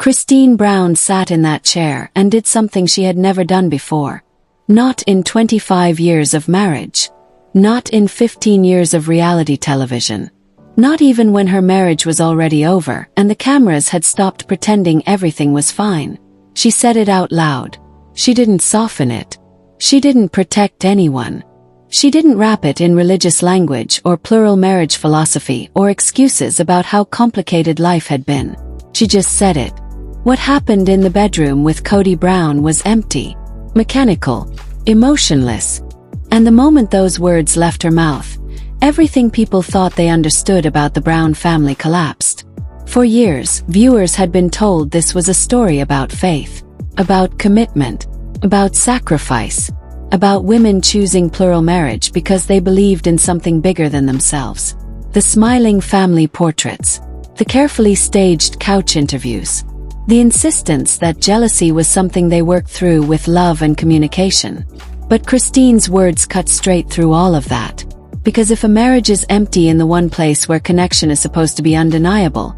Kody Brown sat in that chair and did something she had never done before. Not in 25 years of marriage. Not in 15 years of reality television. Not even when her marriage was already over and the cameras had stopped pretending everything was fine. She said it out loud. She didn't soften it. She didn't protect anyone. She didn't wrap it in religious language or plural marriage philosophy or excuses about how complicated life had been. She just said it. What happened in the bedroom with Kody Brown was empty, mechanical, emotionless. And the moment those words left her mouth, everything people thought they understood about the Brown family collapsed. For years, viewers had been told this was a story about faith, about commitment, about sacrifice, about women choosing plural marriage because they believed in something bigger than themselves. The smiling family portraits, the carefully staged couch interviews, the insistence that jealousy was something they worked through with love and communication. But Kody's words cut straight through all of that. Because if a marriage is empty in the one place where connection is supposed to be undeniable,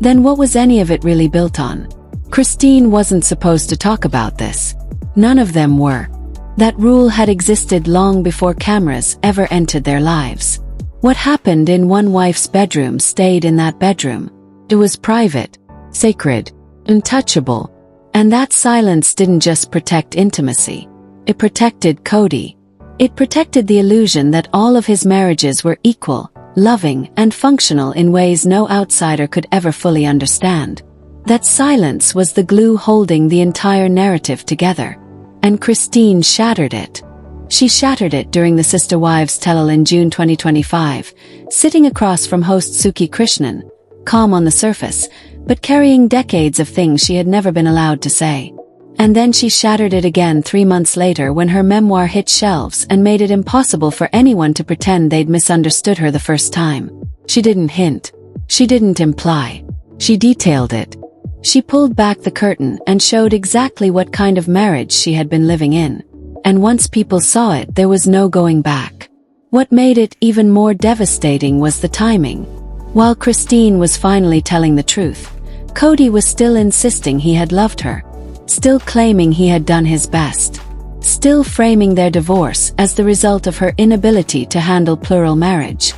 then what was any of it really built on? Kody wasn't supposed to talk about this. None of them were. That rule had existed long before cameras ever entered their lives. What happened in one wife's bedroom stayed in that bedroom. It was private, sacred, untouchable. And that silence didn't just protect intimacy. It protected Kody. It protected the illusion that all of his marriages were equal, loving, and functional in ways no outsider could ever fully understand. That silence was the glue holding the entire narrative together. And Kody shattered it. She shattered it during the Sister Wives tell-all in June 2025, sitting across from host Suki Krishnan, calm on the surface, but carrying decades of things she had never been allowed to say. And then she shattered it again 3 months later when her memoir hit shelves and made it impossible for anyone to pretend they'd misunderstood her the first time. She didn't hint. She didn't imply. She detailed it. She pulled back the curtain and showed exactly what kind of marriage she had been living in. And once people saw it, there was no going back. What made it even more devastating was the timing. While Kody was finally telling the truth, Kody was still insisting he had loved her. Still claiming he had done his best. Still framing their divorce as the result of her inability to handle plural marriage.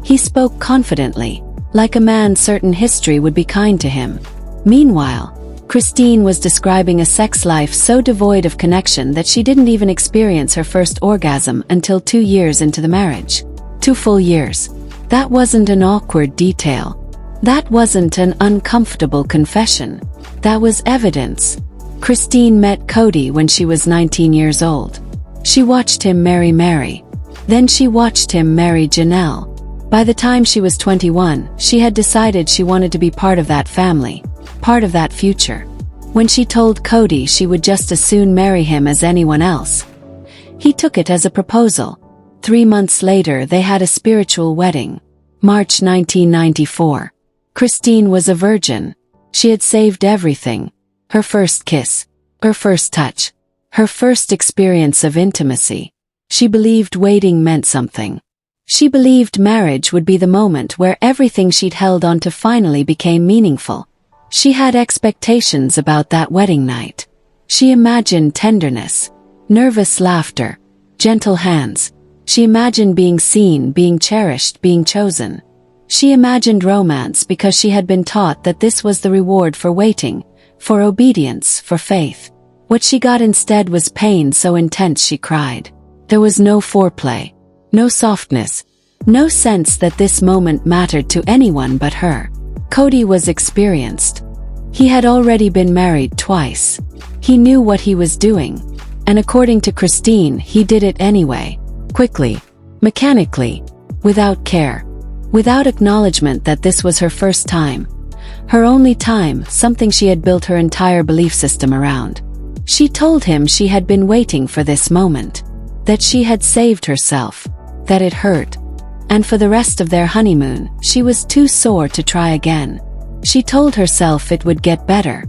He spoke confidently, like a man certain history would be kind to him. Meanwhile, Kody was describing a sex life so devoid of connection that she didn't even experience her first orgasm until 2 years into the marriage. 2 full years. That wasn't an awkward detail. That wasn't an uncomfortable confession. That was evidence. Kody met Kody when she was 19 years old. She watched him marry Mary. Then she watched him marry Janelle. By the time she was 21, she had decided she wanted to be part of that family, part of that future. When she told Kody she would just as soon marry him as anyone else, he took it as a proposal. 3 months later they had a spiritual wedding. March 1994. Kody was a virgin. She had saved everything. Her first kiss. Her first touch. Her first experience of intimacy. She believed waiting meant something. She believed marriage would be the moment where everything she'd held on to finally became meaningful. She had expectations about that wedding night. She imagined tenderness, nervous laughter, gentle hands. She imagined being seen, being cherished, being chosen. She imagined romance because she had been taught that this was the reward for waiting, for obedience, for faith. What she got instead was pain so intense she cried. There was no foreplay, no softness, no sense that this moment mattered to anyone but her. Kody was experienced. He had already been married twice. He knew what he was doing. And according to Kody, he did it anyway. Quickly, mechanically, without care. Without acknowledgement that this was her first time. Her only time, something she had built her entire belief system around. She told him she had been waiting for this moment. That she had saved herself. That it hurt. And for the rest of their honeymoon, she was too sore to try again. She told herself it would get better.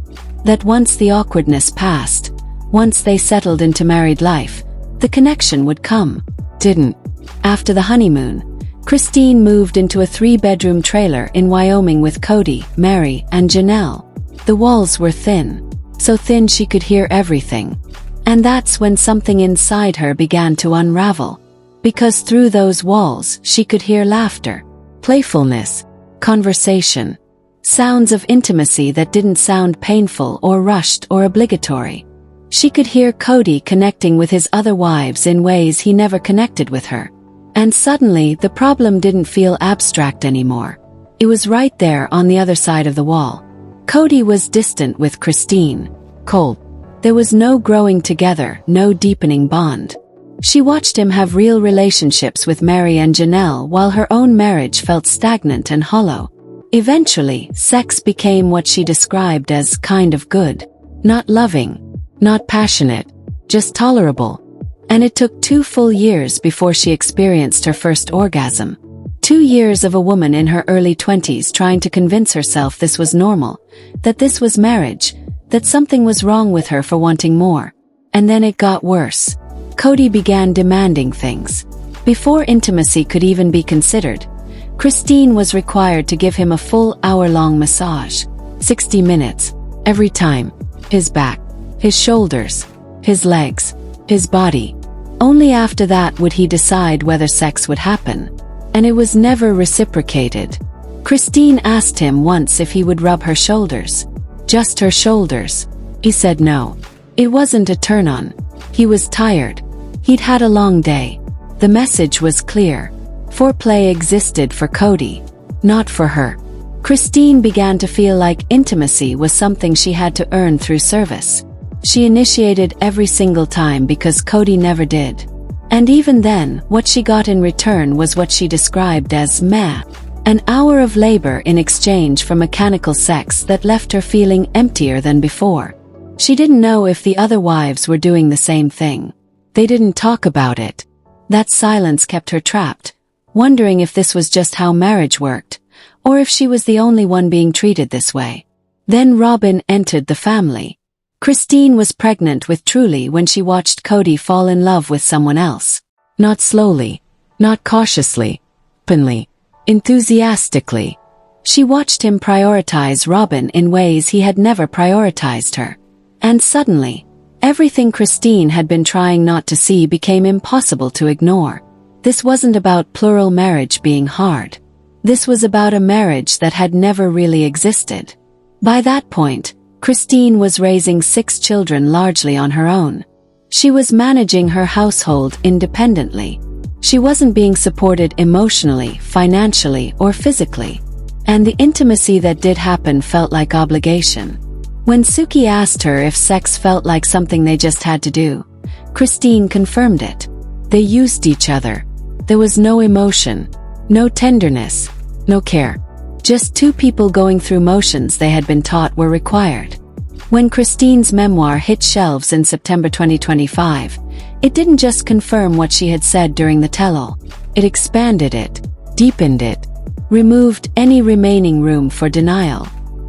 That once the awkwardness passed, once they settled into married life, the connection would come. Didn't. After the honeymoon, Kody moved into a 3-bedroom trailer in Wyoming with Kody, Mary, and Janelle. The walls were thin, so thin she could hear everything. And that's when something inside her began to unravel. Because through those walls she could hear laughter, playfulness, conversation, sounds of intimacy that didn't sound painful or rushed or obligatory. She could hear Kody connecting with his other wives in ways he never connected with her. And suddenly the problem didn't feel abstract anymore. It was right there on the other side of the wall. Kody was distant with Christine, cold. There was no growing together, no deepening bond. She watched him have real relationships with Mary and Janelle while her own marriage felt stagnant and hollow. Eventually, sex became what she described as kind of good. Not loving, not passionate, just tolerable. And it took 2 full years before she experienced her first orgasm. 2 years of a woman in her early 20s trying to convince herself this was normal, that this was marriage, that something was wrong with her for wanting more. And then it got worse. Kody began demanding things. Before intimacy could even be considered, Christine was required to give him a full hour-long massage. 60 minutes. Every time. His back, his shoulders, his legs, his body. Only after that would he decide whether sex would happen. And it was never reciprocated. Christine asked him once if he would rub her shoulders. Just her shoulders. He said no. It wasn't a turn-on. He was tired. He'd had a long day. The message was clear. Foreplay existed for Kody, not for her. Christine began to feel like intimacy was something she had to earn through service. She initiated every single time because Kody never did. And even then, what she got in return was what she described as meh. An hour of labor in exchange for mechanical sex that left her feeling emptier than before. She didn't know if the other wives were doing the same thing. They didn't talk about it. That silence kept her trapped, wondering if this was just how marriage worked, or if she was the only one being treated this way. Then Robin entered the family. Christine was pregnant with Truly when she watched Kody fall in love with someone else. Not slowly, not cautiously, openly, enthusiastically. She watched him prioritize Robin in ways he had never prioritized her. And suddenly, everything Christine had been trying not to see became impossible to ignore. This wasn't about plural marriage being hard. This was about a marriage that had never really existed. By that point, Christine was raising 6 children largely on her own. She was managing her household independently. She wasn't being supported emotionally, financially, or physically. And the intimacy that did happen felt like obligation. When Suki asked her if sex felt like something they just had to do, Christine confirmed it. They used each other. There was no emotion, no tenderness, no care. Just 2 people going through motions they had been taught were required. When Christine's memoir hit shelves in September 2025, it didn't just confirm what she had said during the tell-all. It expanded it, deepened it, removed any remaining room for denial.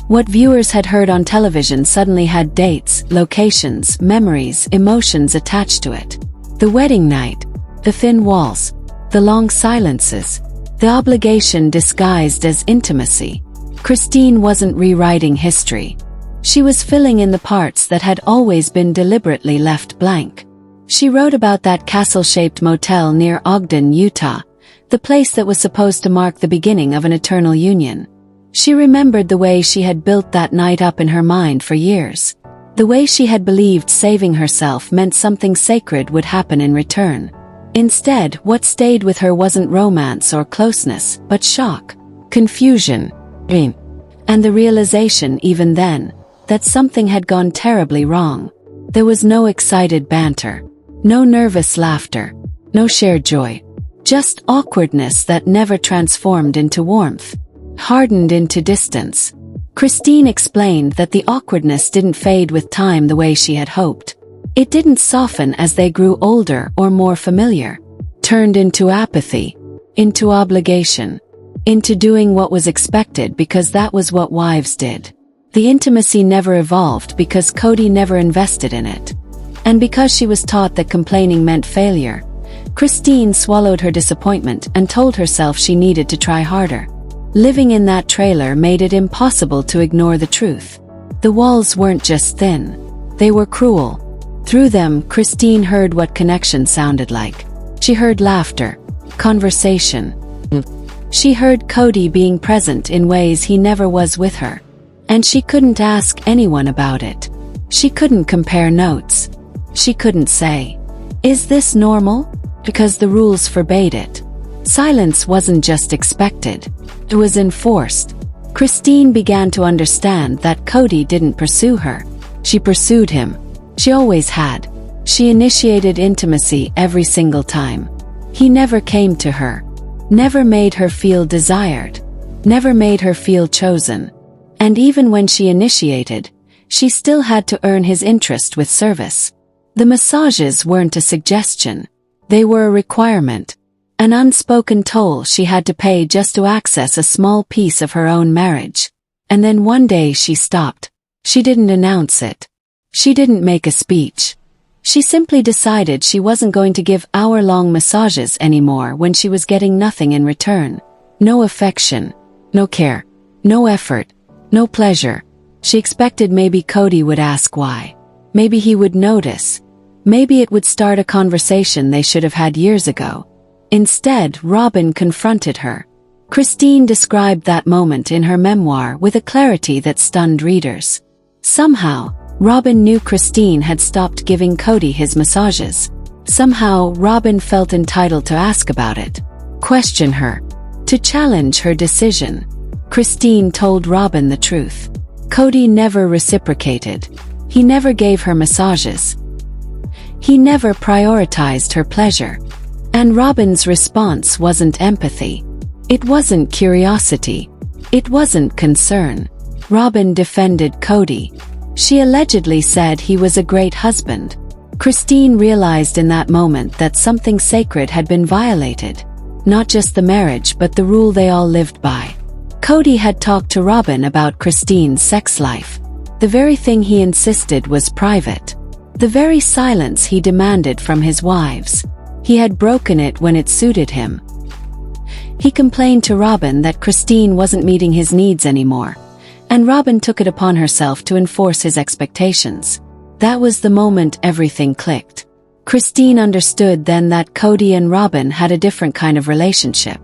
What viewers had heard on television suddenly had dates, locations, memories, emotions attached to it. The wedding night, the thin walls, the long silences, the obligation disguised as intimacy. Christine wasn't rewriting history. She was filling in the parts that had always been deliberately left blank. She wrote about that castle-shaped motel near Ogden, Utah, the place that was supposed to mark the beginning of an eternal union. She remembered the way she had built that night up in her mind for years. The way she had believed saving herself meant something sacred would happen in return. Instead, what stayed with her wasn't romance or closeness, but shock, confusion, pain, and the realization even then, that something had gone terribly wrong. There was no excited banter, no nervous laughter, no shared joy. Just awkwardness that never transformed into warmth, hardened into distance. Christine explained that the awkwardness didn't fade with time the way she had hoped. It didn't soften as they grew older or more familiar. Turned into apathy, into obligation, into doing what was expected because that was what wives did. The intimacy never evolved because Kody never invested in it. And because she was taught that complaining meant failure, Christine swallowed her disappointment and told herself she needed to try harder. Living in that trailer made it impossible to ignore the truth. The walls weren't just thin. They were cruel. Through them, Christine heard what connection sounded like. She heard laughter, conversation. She heard Kody being present in ways he never was with her. And she couldn't ask anyone about it. She couldn't compare notes. She couldn't say, "Is this normal?" because the rules forbade it. Silence wasn't just expected. It was enforced. Christine began to understand that Kody didn't pursue her. She pursued him. She always had. She initiated intimacy every single time. He never came to her. Never made her feel desired. Never made her feel chosen. And even when she initiated, she still had to earn his interest with service. The massages weren't a suggestion. They were a requirement. An unspoken toll she had to pay just to access a small piece of her own marriage. And then one day she stopped. She didn't announce it. She didn't make a speech. She simply decided she wasn't going to give hour-long massages anymore when she was getting nothing in return. No affection, no care, no effort, no pleasure. She expected maybe Kody would ask why. Maybe he would notice. Maybe it would start a conversation they should have had years ago. Instead, Robin confronted her. Christine described that moment in her memoir with a clarity that stunned readers. Somehow, Robin knew Christine had stopped giving Kody his massages. Somehow, Robin felt entitled to ask about it, question her, to challenge her decision. Christine told Robin the truth. Kody never reciprocated. He never gave her massages. He never prioritized her pleasure. And Robin's response wasn't empathy. It wasn't curiosity. It wasn't concern. Robin defended Kody. She allegedly said he was a great husband. Christine realized in that moment that something sacred had been violated. Not just the marriage but the rule they all lived by. Kody had talked to Robin about Christine's sex life. The very thing he insisted was private. The very silence he demanded from his wives. He had broken it when it suited him. He complained to Robin that Christine wasn't meeting his needs anymore. And Robin took it upon herself to enforce his expectations. That was the moment everything clicked. Christine understood then that Kody and Robin had a different kind of relationship.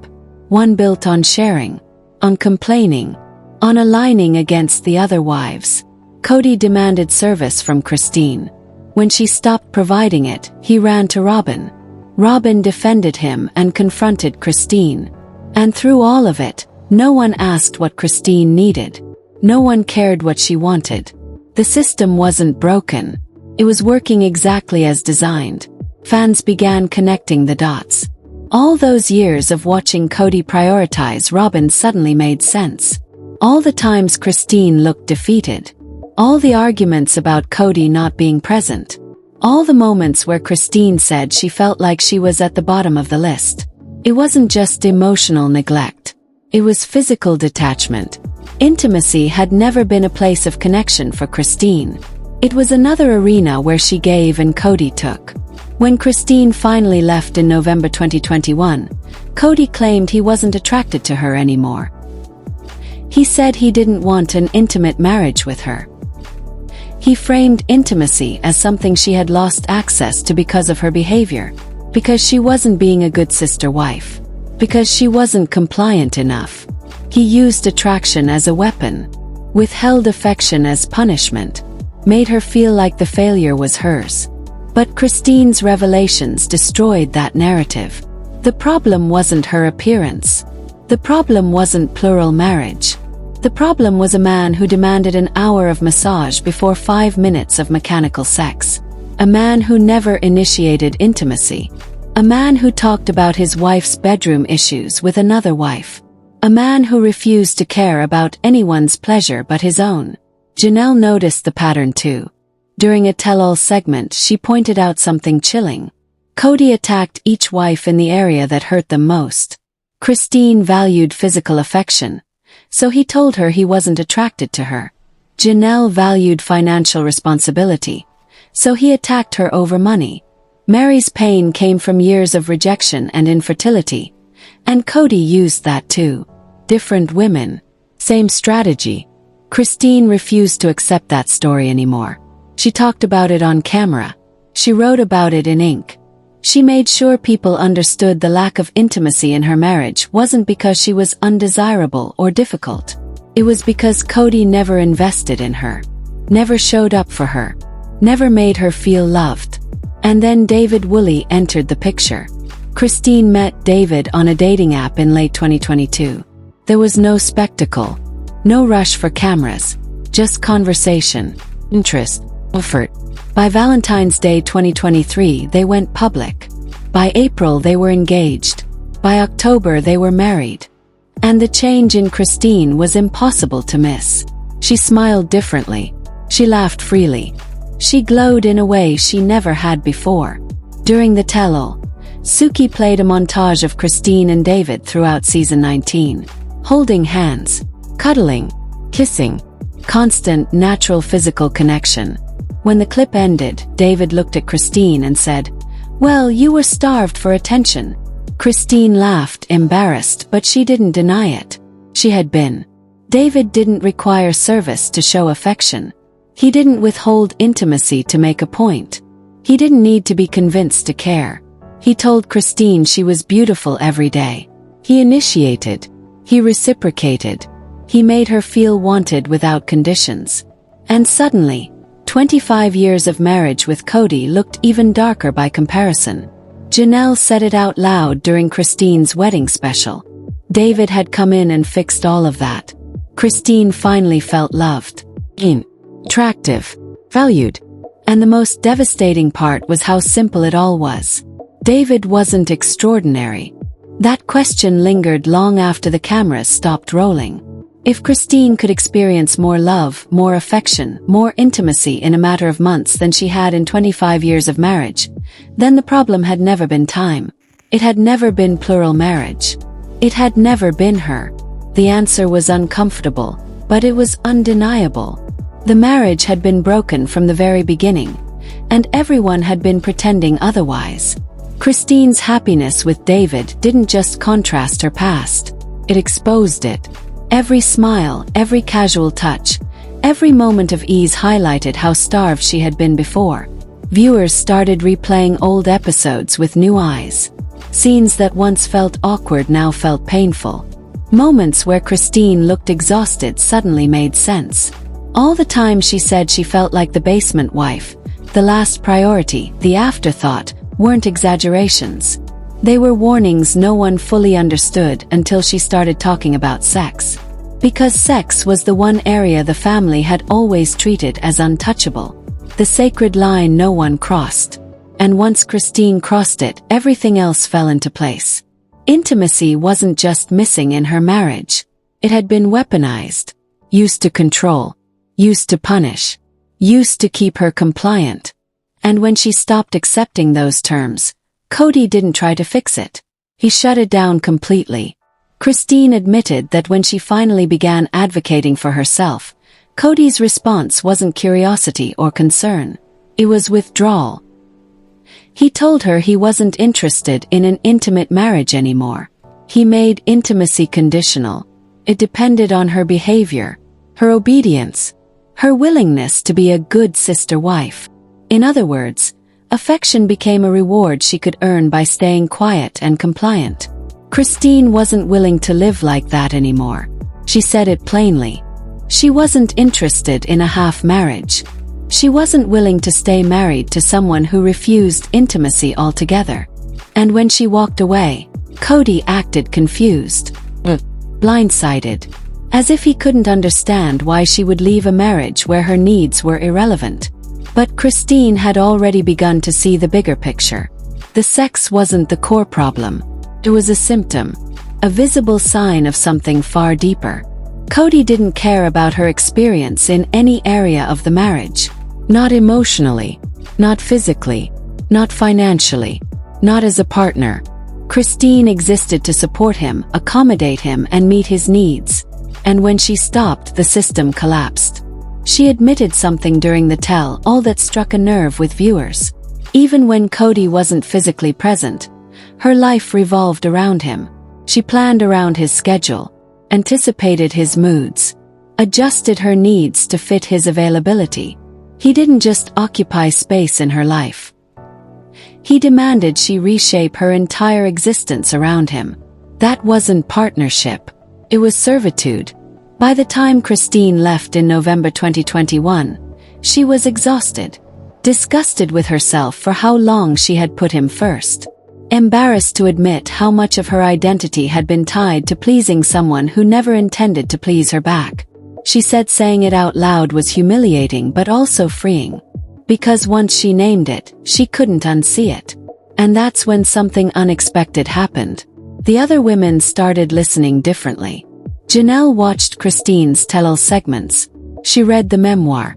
One built on sharing, on complaining, on aligning against the other wives. Kody demanded service from Christine. When she stopped providing it, he ran to Robin. Robin defended him and confronted Christine. And through all of it, no one asked what Christine needed. No one cared what she wanted. The system wasn't broken. It was working exactly as designed. Fans began connecting the dots. All those years of watching Kody prioritize Robin suddenly made sense. All the times Christine looked defeated. All the arguments about Kody not being present. All the moments where Christine said she felt like she was at the bottom of the list. It wasn't just emotional neglect. It was physical detachment. Intimacy had never been a place of connection for Christine. It was another arena where she gave and Kody took. When Christine finally left in November 2021, Kody claimed he wasn't attracted to her anymore. He said he didn't want an intimate marriage with her. He framed intimacy as something she had lost access to because of her behavior, because she wasn't being a good sister wife, because she wasn't compliant enough. He used attraction as a weapon, withheld affection as punishment, made her feel like the failure was hers. But Christine's revelations destroyed that narrative. The problem wasn't her appearance. The problem wasn't plural marriage. The problem was a man who demanded an hour of massage before 5 minutes of mechanical sex. A man who never initiated intimacy. A man who talked about his wife's bedroom issues with another wife. A man who refused to care about anyone's pleasure but his own. Janelle noticed the pattern too. During a tell-all segment, she pointed out something chilling. Kody attacked each wife in the area that hurt them most. Christine valued physical affection, so he told her he wasn't attracted to her. Janelle valued financial responsibility, so he attacked her over money. Mary's pain came from years of rejection and infertility, and Kody used that too. Different women, same strategy. Christine refused to accept that story anymore. She talked about it on camera. She wrote about it in ink. She made sure people understood the lack of intimacy in her marriage wasn't because she was undesirable or difficult. It was because Kody never invested in her, never showed up for her, never made her feel loved. And then David Woolley entered the picture. Christine met David on a dating app in late 2022. There was no spectacle, no rush for cameras, just conversation, interest, effort. By Valentine's Day 2023, they went public. By April, they were engaged. By October, they were married. And the change in Christine was impossible to miss. She smiled differently. She laughed freely. She glowed in a way she never had before. During the tell-all, Suki played a montage of Christine and David throughout season 19. Holding hands, cuddling, kissing, constant, natural physical connection. When the clip ended, David looked at Christine and said, "Well, you were starved for attention." Christine laughed, embarrassed, but she didn't deny it. She had been. David didn't require service to show affection. He didn't withhold intimacy to make a point. He didn't need to be convinced to care. He told Christine she was beautiful every day. He initiated. He reciprocated. He made her feel wanted without conditions. And suddenly, 25 years of marriage with Kody looked even darker by comparison. Janelle said it out loud during Christine's wedding special. David had come in and fixed all of that. Christine finally felt loved, attractive, valued. And the most devastating part was how simple it all was. David wasn't extraordinary. That question lingered long after the cameras stopped rolling. If Christine could experience more love, more affection, more intimacy in a matter of months than she had in 25 years of marriage, then the problem had never been time. It had never been plural marriage. It had never been her. The answer was uncomfortable, but it was undeniable. The marriage had been broken from the very beginning, and everyone had been pretending otherwise. Christine's happiness with David didn't just contrast her past, it exposed it. Every smile, every casual touch, every moment of ease highlighted how starved she had been before. Viewers started replaying old episodes with new eyes. Scenes that once felt awkward now felt painful. Moments where Christine looked exhausted suddenly made sense. All the time she said she felt like the basement wife, the last priority, the afterthought, weren't exaggerations. They were warnings no one fully understood until she started talking about sex. Because sex was the one area the family had always treated as untouchable. The sacred line no one crossed. And once Christine crossed it, everything else fell into place. Intimacy wasn't just missing in her marriage. It had been weaponized. Used to control. Used to punish. Used to keep her compliant. And when she stopped accepting those terms, Kody didn't try to fix it. He shut it down completely. Christine admitted that when she finally began advocating for herself, Kody's response wasn't curiosity or concern. It was withdrawal. He told her he wasn't interested in an intimate marriage anymore. He made intimacy conditional. It depended on her behavior, her obedience, her willingness to be a good sister wife. In other words, affection became a reward she could earn by staying quiet and compliant. Christine wasn't willing to live like that anymore. She said it plainly. She wasn't interested in a half-marriage. She wasn't willing to stay married to someone who refused intimacy altogether. And when she walked away, Kody acted confused, blindsided, as if he couldn't understand why she would leave a marriage where her needs were irrelevant. But Christine had already begun to see the bigger picture. The sex wasn't the core problem. It was a symptom, a visible sign of something far deeper. Kody didn't care about her experience in any area of the marriage. Not emotionally, not physically, not financially, not as a partner. Christine existed to support him, accommodate him, and meet his needs. And when she stopped, the system collapsed. She admitted something during the tell-all that struck a nerve with viewers. Even when Kody wasn't physically present, her life revolved around him. She planned around his schedule, anticipated his moods, adjusted her needs to fit his availability. He didn't just occupy space in her life. He demanded she reshape her entire existence around him. That wasn't partnership. It was servitude. By the time Christine left in November 2021, she was exhausted, disgusted with herself for how long she had put him first, embarrassed to admit how much of her identity had been tied to pleasing someone who never intended to please her back. She said saying it out loud was humiliating but also freeing, because once she named it, she couldn't unsee it. And that's when something unexpected happened. The other women started listening differently. Janelle watched Christine's tell-all segments. She read the memoir.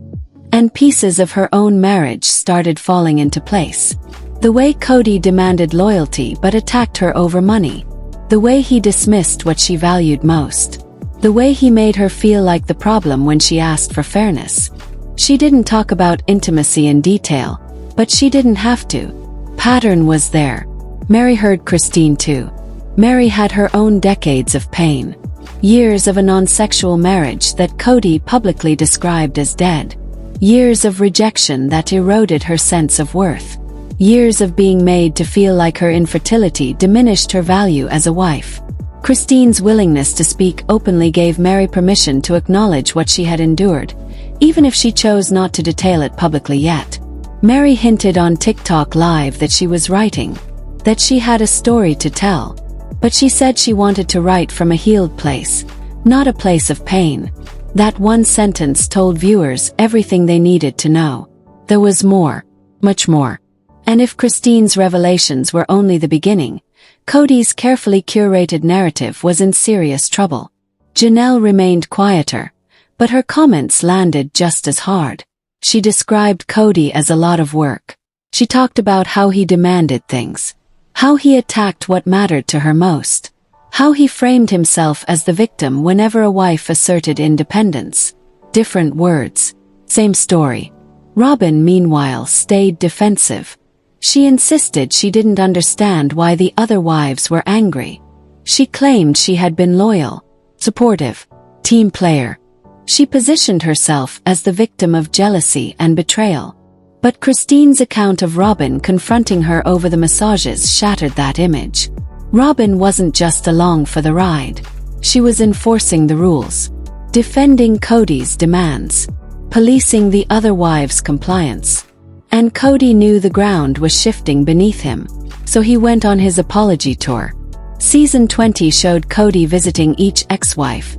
And pieces of her own marriage started falling into place. The way Kody demanded loyalty but attacked her over money. The way he dismissed what she valued most. The way he made her feel like the problem when she asked for fairness. She didn't talk about intimacy in detail, but she didn't have to. Pattern was there. Mary heard Christine too. Mary had her own decades of pain. Years of a non-sexual marriage that Kody publicly described as dead. Years of rejection that eroded her sense of worth. Years of being made to feel like her infertility diminished her value as a wife. Christine's willingness to speak openly gave Mary permission to acknowledge what she had endured, even if she chose not to detail it publicly yet. Mary hinted on TikTok Live that she was writing, that she had a story to tell, but she said she wanted to write from a healed place, not a place of pain. That one sentence told viewers everything they needed to know. There was more, much more. And if Christine's revelations were only the beginning, Kody's carefully curated narrative was in serious trouble. Janelle remained quieter, but her comments landed just as hard. She described Kody as a lot of work. She talked about how he demanded things, how he attacked what mattered to her most, how he framed himself as the victim whenever a wife asserted independence. Different words, same story. Robyn, meanwhile, stayed defensive. She insisted she didn't understand why the other wives were angry. She claimed she had been loyal, supportive, team player. She positioned herself as the victim of jealousy and betrayal. But Christine's account of Robyn confronting her over the massages shattered that image. Robyn wasn't just along for the ride. She was enforcing the rules, defending Kody's demands, policing the other wives' compliance. And Kody knew the ground was shifting beneath him, so he went on his apology tour. Season 20 showed Kody visiting each ex-wife,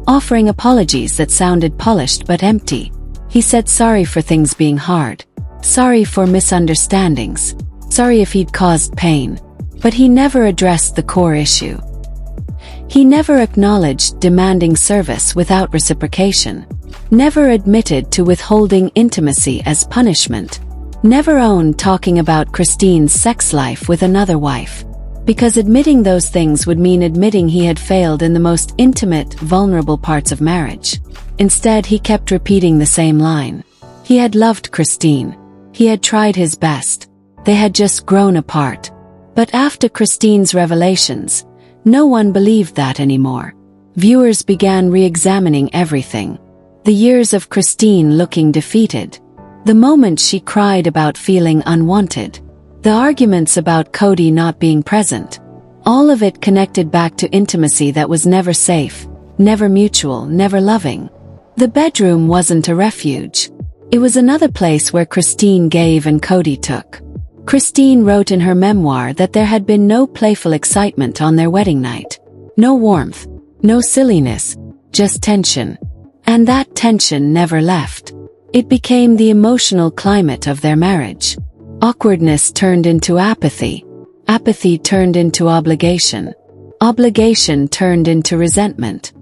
offering apologies that sounded polished but empty. He said sorry for things being hard, sorry for misunderstandings, sorry if he'd caused pain, but he never addressed the core issue. He never acknowledged demanding service without reciprocation, never admitted to withholding intimacy as punishment, never owned talking about Christine's sex life with another wife, because admitting those things would mean admitting he had failed in the most intimate, vulnerable parts of marriage. Instead, he kept repeating the same line. He had loved Christine. He had tried his best. They had just grown apart. But after Christine's revelations, no one believed that anymore. Viewers began re-examining everything. The years of Christine looking defeated. The moment she cried about feeling unwanted. The arguments about Kody not being present. All of it connected back to intimacy that was never safe, never mutual, never loving. The bedroom wasn't a refuge. It was another place where Christine gave and Kody took. Christine wrote in her memoir that there had been no playful excitement on their wedding night. No warmth, no silliness, just tension. And that tension never left. It became the emotional climate of their marriage. Awkwardness turned into apathy. Apathy turned into obligation. Obligation turned into resentment.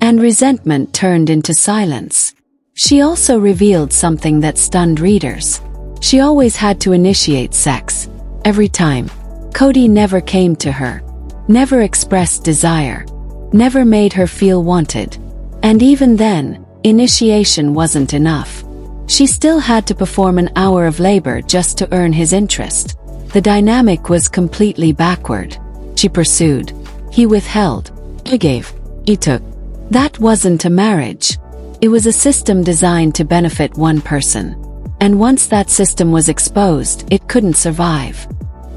And resentment turned into silence. She also revealed something that stunned readers. She always had to initiate sex. Every time. Kody never came to her. Never expressed desire. Never made her feel wanted. And even then, initiation wasn't enough. She still had to perform an hour of labor just to earn his interest. The dynamic was completely backward. She pursued. He withheld. He gave. He took. That wasn't a marriage. It was a system designed to benefit one person. And once that system was exposed, it couldn't survive.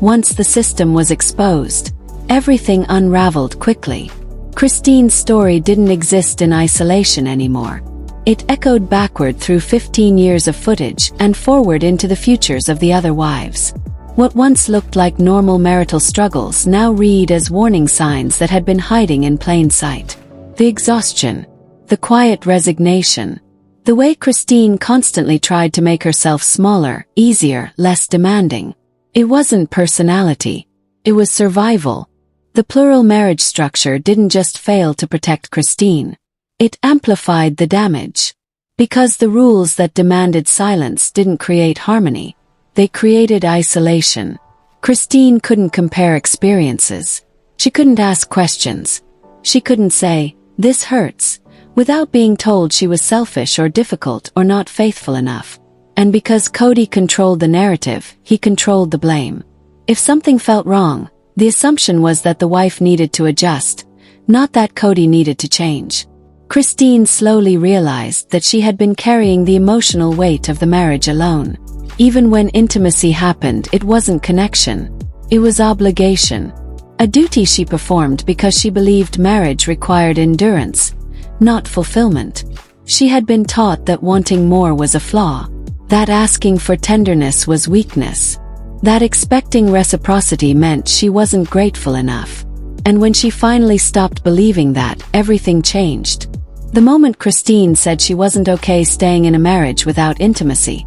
Once the system was exposed, everything unraveled quickly. Christine's story didn't exist in isolation anymore. It echoed backward through 15 years of footage and forward into the futures of the other wives. What once looked like normal marital struggles now read as warning signs that had been hiding in plain sight. The exhaustion, the quiet resignation, the way Christine constantly tried to make herself smaller, easier, less demanding. It wasn't personality. It was survival. The plural marriage structure didn't just fail to protect Christine. It amplified the damage. Because the rules that demanded silence didn't create harmony. They created isolation. Christine couldn't compare experiences. She couldn't ask questions. She couldn't say, "This hurts," without being told she was selfish or difficult or not faithful enough. And because Kody controlled the narrative, he controlled the blame. If something felt wrong, the assumption was that the wife needed to adjust, not that Kody needed to change. Christine slowly realized that she had been carrying the emotional weight of the marriage alone. Even when intimacy happened, it wasn't connection. It was obligation. A duty she performed because she believed marriage required endurance, not fulfillment. She had been taught that wanting more was a flaw, that asking for tenderness was weakness, that expecting reciprocity meant she wasn't grateful enough. And when she finally stopped believing that, everything changed. The moment Christine said she wasn't okay staying in a marriage without intimacy,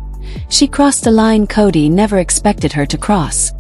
she crossed a line Kody never expected her to cross.